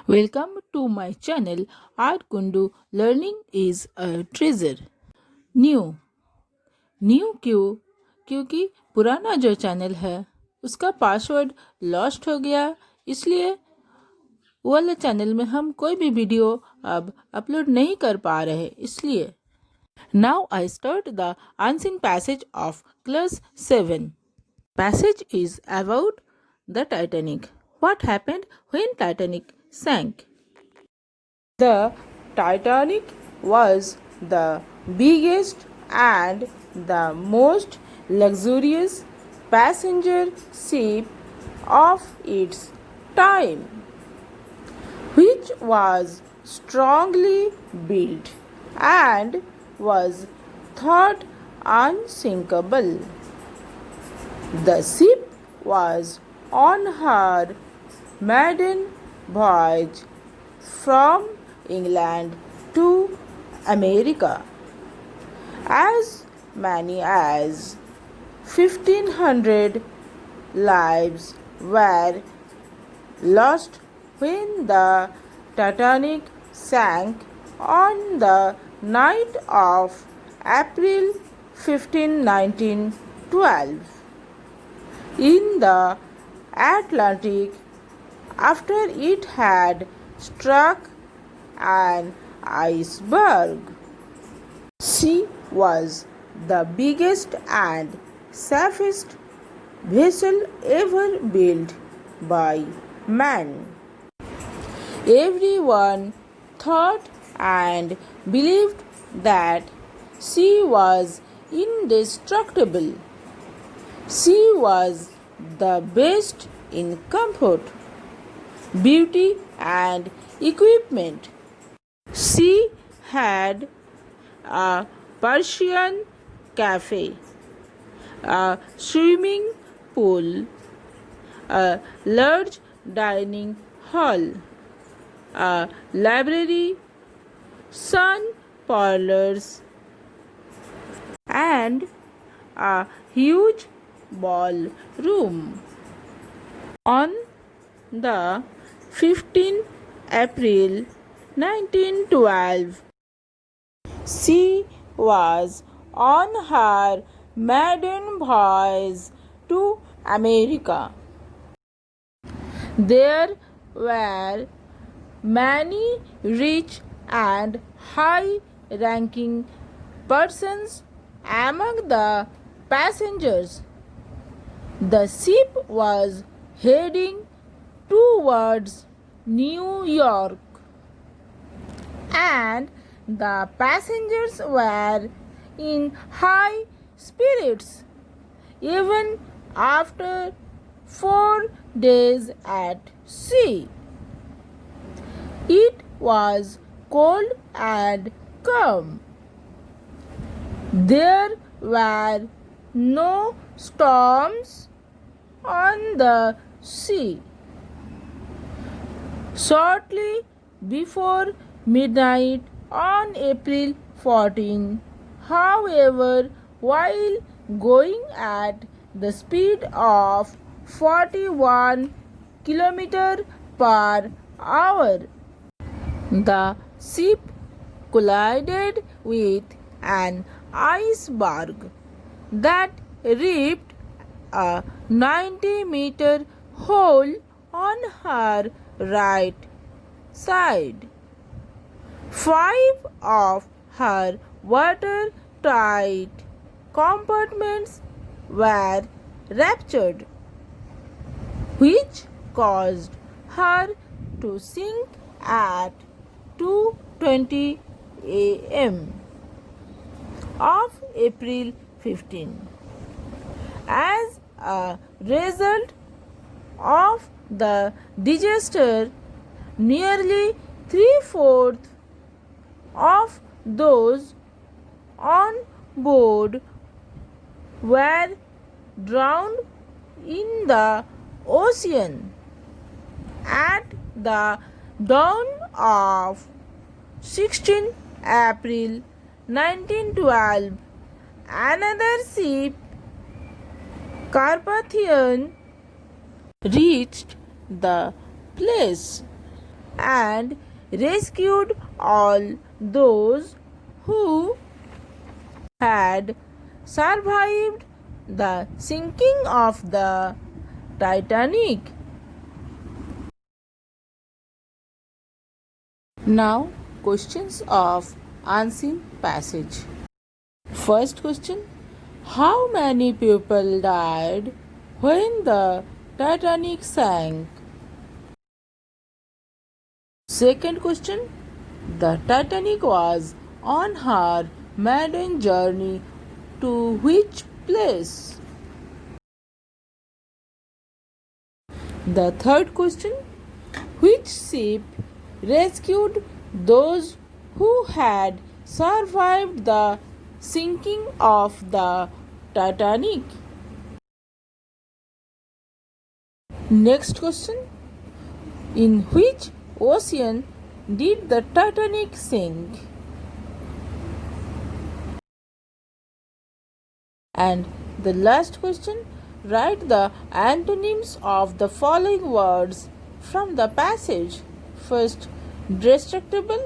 Welcome to my channel Art Kundu Learning is a Treasure। New new क्यों? क्योंकि पुराना जो चैनल है उसका पासवर्ड लॉस्ट हो गया, इसलिए वो वाले चैनल में हम कोई भी वीडियो अब अपलोड नहीं कर पा रहे। इसलिए now I start the unseen passage of class 7। Passage is about the Titanic. What happened when Titanic sank? The Titanic was the biggest and the most luxurious passenger ship of its time, which was strongly built and was thought unsinkable. The ship was on her maiden voyage from England to America. As many as 1,500 lives were lost when the Titanic sank on the night of April 15, 1912 in the Atlantic after it had struck an iceberg. She was the biggest and safest vessel ever built by man. Everyone thought and believed that she was indestructible. She was the best in comfort, beauty, and equipment. She had a Persian cafe, a swimming pool, a large dining hall, a library, sun parlors, and a huge ballroom. On the 15th April 1912, she was on her maiden voyage to America. There were many rich and high ranking persons among the passengers. The ship was heading towards New York, and the passengers were in high spirits even after 4 days at sea. It was cold and calm. There were no storms on the sea. Shortly before midnight on April 14, however, while going at the speed of 41 km per hour, the ship collided with an iceberg that ripped a 90-meter hole on her right side. 5 of her watertight compartments were ruptured, which caused her to sink at 2:20 a.m. of April 15. As a result of the disaster, nearly three-fourths of those on board were drowned in the ocean. At the dawn of 16 April 1912, another ship, Carpathian, reached the place, and rescued all those who had survived the sinking of the Titanic. Now, questions of unseen passage. First question: how many people died when the Titanic sank? Second question: the Titanic was on her maiden journey to which place? The third question: which ship rescued those who had survived the sinking of the Titanic? Next question: in which ocean did the Titanic sink? And the last question: write the antonyms of the following words from the passage. First, destructible.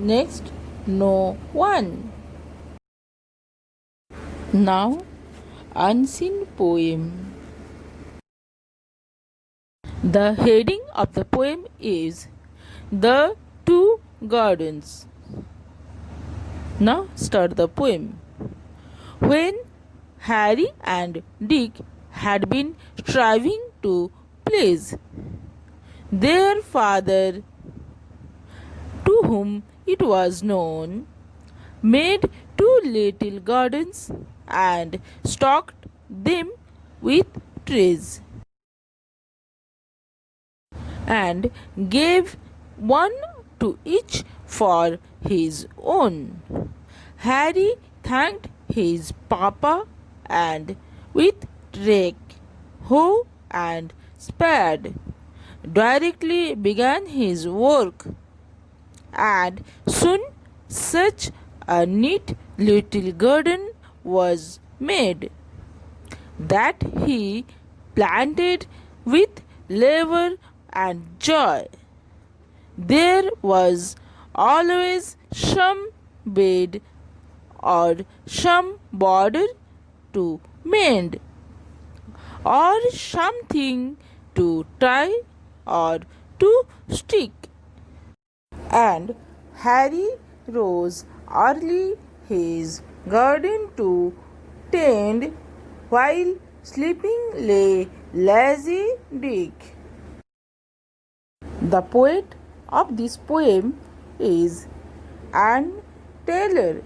Next, no one. Now, unseen poem. The heading of the poem is The Two Gardens. Now, start the poem. When Harry and Dick had been striving to please their father, to whom it was known, made two little gardens and stocked them with trees, and gave one to each for his own. Harry thanked his papa and with rake, hoe, and spade directly began his work, and soon such a neat little garden was made that he planted with labor and joy. There was always some bed or some border to mend, or something to tie or to stick. And Harry rose early his garden to tend, while sleeping lay lazy Dick. The poet of this poem is Anne Taylor.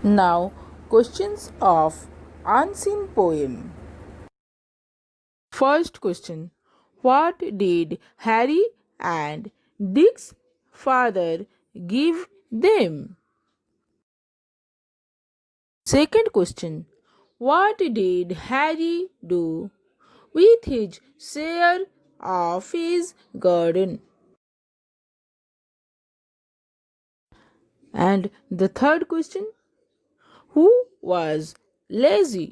Now, questions of unseen poem. First question: what did Harry and Dick's father give them? Second question: what did Harry do with his share of his garden? And the third question: who was lazy?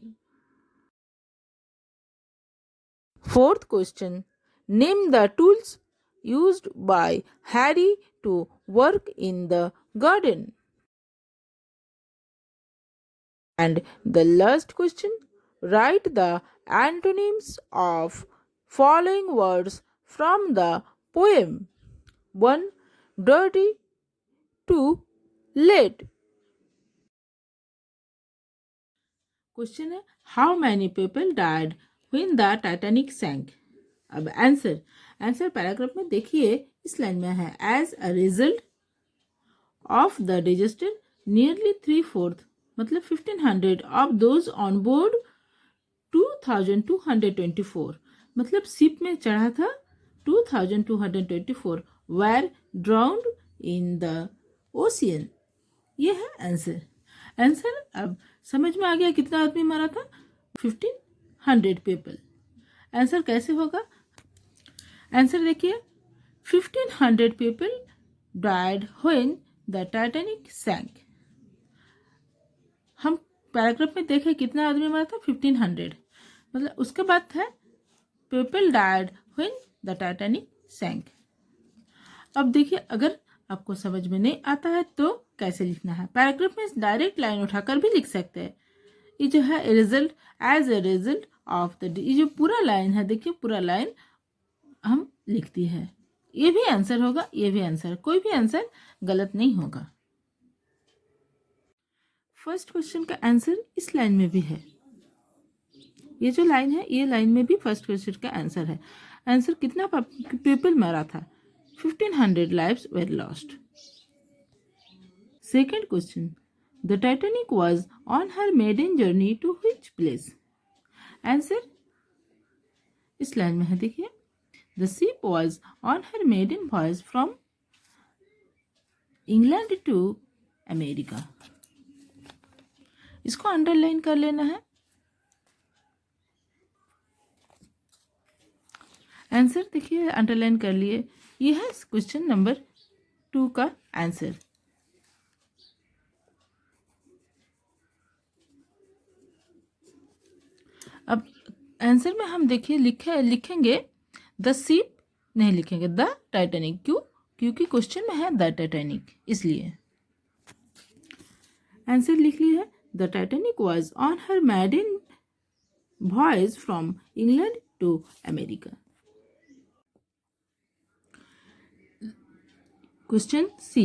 Fourth question: name the tools used by Harry to work in the garden. And the last question: write the antonyms of following words from the poem. 1. Dirty. 2. Late. Question है how many people died when the Titanic sank. अब answer paragraph में देखिए इस line में है as a result of the disaster nearly 3/4 मतलब 1500 of those on board 2224 मतलब ship में चढ़ा था 2224 were drowned in the ocean. ये है आंसर. अब समझ में आ गया कितना आदमी मरा था 1500 पीपल. आंसर कैसे होगा? आंसर देखिए 1500 people died when the Titanic sank. हम पैराग्राफ में देखें कितना आदमी मरा था 1500 मतलब उसके बाद है people died when the Titanic sank. अब देखिए, अगर आपको समझ में नहीं आता है तो कैसे लिखना है। पैराग्राफ में डायरेक्ट लाइन उठाकर भी लिख सकते हैं। ये जो है result, as a result of the, ये जो पूरा लाइन है, देखिए पूरा लाइन हम लिखती है। ये भी आंसर होगा, ये भी आंसर, कोई भी आंसर गलत नहीं होगा। फर्स्ट क्वेश्चन का आंसर इस लाइन में भी है। ये जो लाइन है, ये लाइन में भी फर्स्ट क्वेश्चन का आंसर है। आंसर कितना पीपल मरा था? 1500 lives were lost. Second question. The Titanic was on her maiden journey to which place? Answer इस लाइन में है, देखिए। The ship was on her maiden voyage from England to America. इसको underline कर लेना है। आंसर देखिए अंडरलाइन कर लिए। ये है क्वेश्चन नंबर 2 का आंसर। अब आंसर में हम देखिए लिखेंगे द शिप नहीं लिखेंगे, द टाइटैनिक। क्यों? क्योंकि क्वेश्चन में है द टाइटैनिक, इसलिए। आंसर लिख लिया है, the Titanic was on her maiden voyage from England to America. Question C.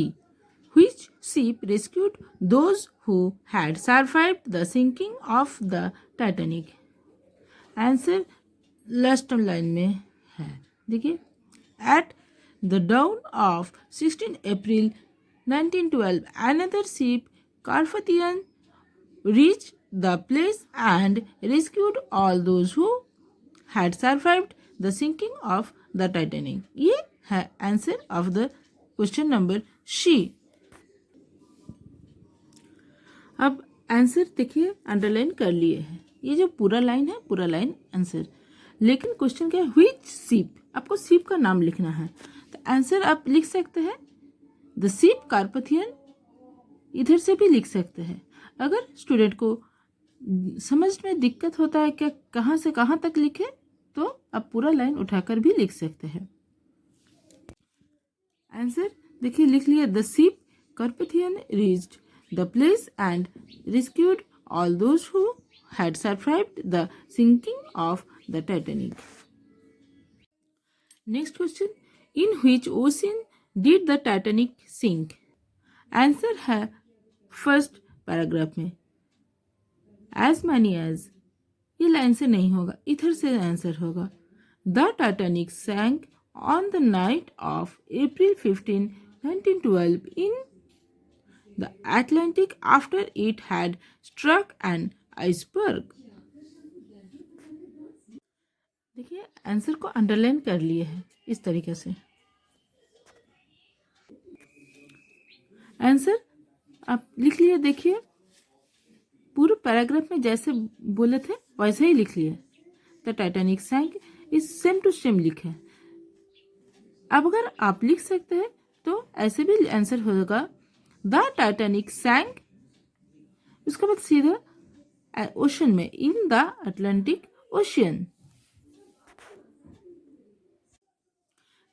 Which ship rescued those who had survived the sinking of the Titanic? Answer last line में है, देखिए। At the dawn of 16 April 1912, another ship, Carpathian, reached the place and rescued all those who had survived the sinking of the Titanic. ये है answer of the question number C. अब आंसर देखिए underline कर लिए हैं। ये जो पूरा लाइन है, पूरा लाइन आंसर। लेकिन क्वेश्चन क्या है? व्हिच शिप, आपको शिप का नाम लिखना है। तो आंसर आप लिख सकते हैं द शिप कार्पथियन, इधर से भी लिख सकते हैं। अगर स्टूडेंट को समझ में दिक्कत होता है क्या कहाँ से कहाँ तक लिखे, तो आप पूरा लाइन उठाकर भी लिख सकते हैं। आंसर देखिए लिख लिए, the ship Carpathian reached the place and rescued all those who had survived the sinking of the Titanic. Next question, in which ocean did the Titanic sink? Answer है फर्स्ट पैराग्राफ में, as many as. ये line से नहीं होगा, इधर से answer होगा। The Titanic sank on the night of April 15, 1912 in the Atlantic after it had struck an iceberg. देखिए आंसर को अंडरलाइन कर लिए हैं इस तरीके से। आंसर आप लिख लिए, देखिए पूरे पैराग्राफ में जैसे बोले थे वैसे ही लिख लिए। The Titanic sank is same to same लिखे। अब अगर आप लिख सकते हैं तो ऐसे भी आंसर होगा, द टाइटैनिक सैंक, उसके बाद सीधा ओशन में, in the Atlantic ocean.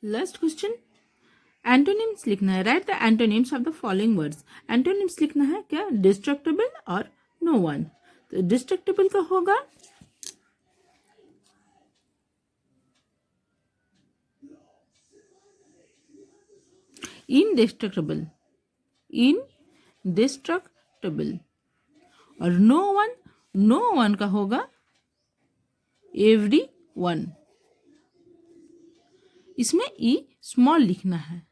Last question, antonyms लिखना है। Right the antonyms of the following words. Antonyms लिखना है क्या? डिस्ट्रक्टेबल और नो वन। तो डिस्ट्रक्टेबल का होगा indestructible, indestructible। और नो वन का होगा everyone। इसमें ई स्मॉल लिखना है।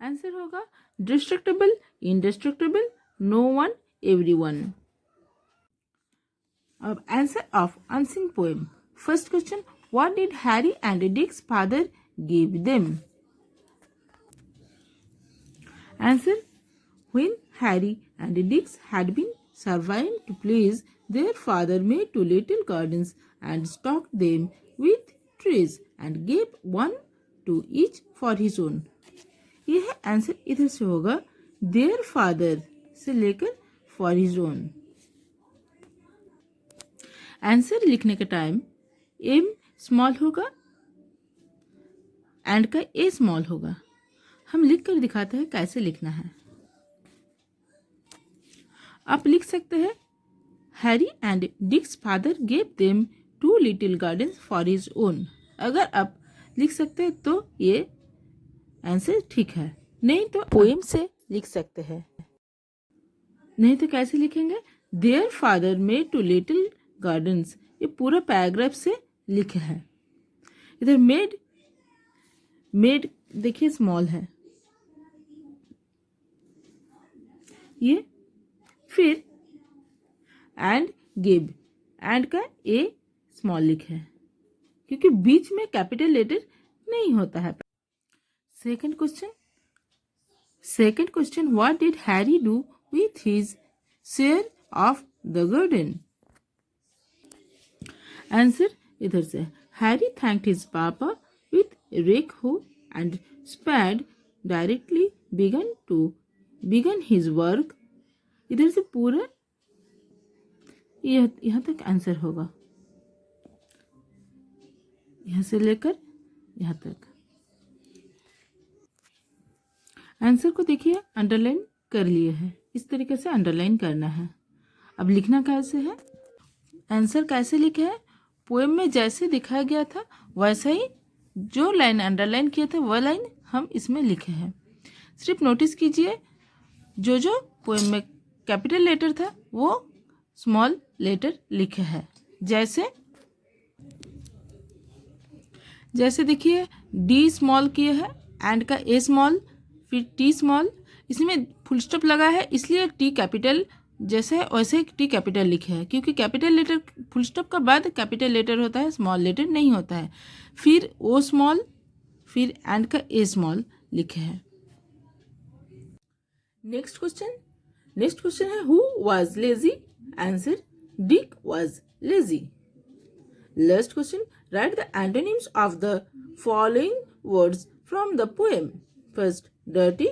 आंसर होगा destructible, indestructible, no one, everyone। अब answer of unsung poem. First question, what did Harry and Dick's father give them? Answer, when Harry and Dix had been surveying to please their father, made two little gardens and stocked them with trees and gave one to each for his own। यह answer इधर से होगा, their father से लेकर for his own। Answer लिखने का time, M small होगा, and का ए स्मॉल होगा। हम लिख कर दिखाते हैं कैसे लिखना है। आप लिख सकते हैं Harry and Dick's father gave them 2 little gardens for his own. अगर आप लिख सकते हैं तो ये आंसर ठीक है, नहीं तो पोएम से लिख सकते हैं। नहीं तो कैसे लिखेंगे? Their father made 2 little gardens. ये पूरा पैराग्राफ से लिखे है। इधर मेड देखिए स्मॉल है, ये फिर एंड गिव, एंड का ए स्मॉल लिखा है क्योंकि बीच में कैपिटल लेटर नहीं होता है। Second question what did Harry do with his share of the garden? Answer इधर से, हैरी थैंक्ड हिज पापा with rake hoe and spade directly began his work। इधर से पूरा यहाँ तक आंसर होगा, यहाँ से लेकर यहाँ तक। आंसर को देखिए अंडरलाइन कर लिए है, इस तरीके से अंडरलाइन करना है। अब लिखना कैसे है? आंसर कैसे लिखे है? पोएम में जैसे दिखाया गया था वैसा ही जो लाइन अंडरलाइन किया था वह लाइन हम इसमें लिखे हैं। सिर्फ नोटिस कीजिए जो पोएम में कैपिटल लेटर था वो स्मॉल लेटर लिखे हैं। जैसे देखिए डी स्मॉल किए है, एंड का ए स्मॉल, फिर टी स्मॉल, इसमें फुल स्टॉप लगा है इसलिए टी कैपिटल जैसे है वैसे टी कैपिटल लिखे है, क्योंकि कैपिटल लेटर फुल स्टॉप का बाद कैपिटल लेटर होता है, स्मॉल लेटर नहीं होता है। फिर ओ स्मॉल, फिर एंड का ए स्मॉल लिखे हैं। नेक्स्ट क्वेश्चन है who was lazy? Answer Dick was lazy. Last question write the antonyms of the following words from the poem. First dirty,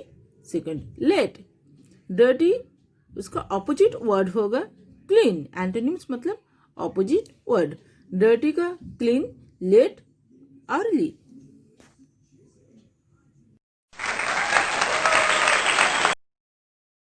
second late. Dirty उसका ऑपोजिट वर्ड होगा clean. Antonyms मतलब opposite word. Dirty का clean, late, early.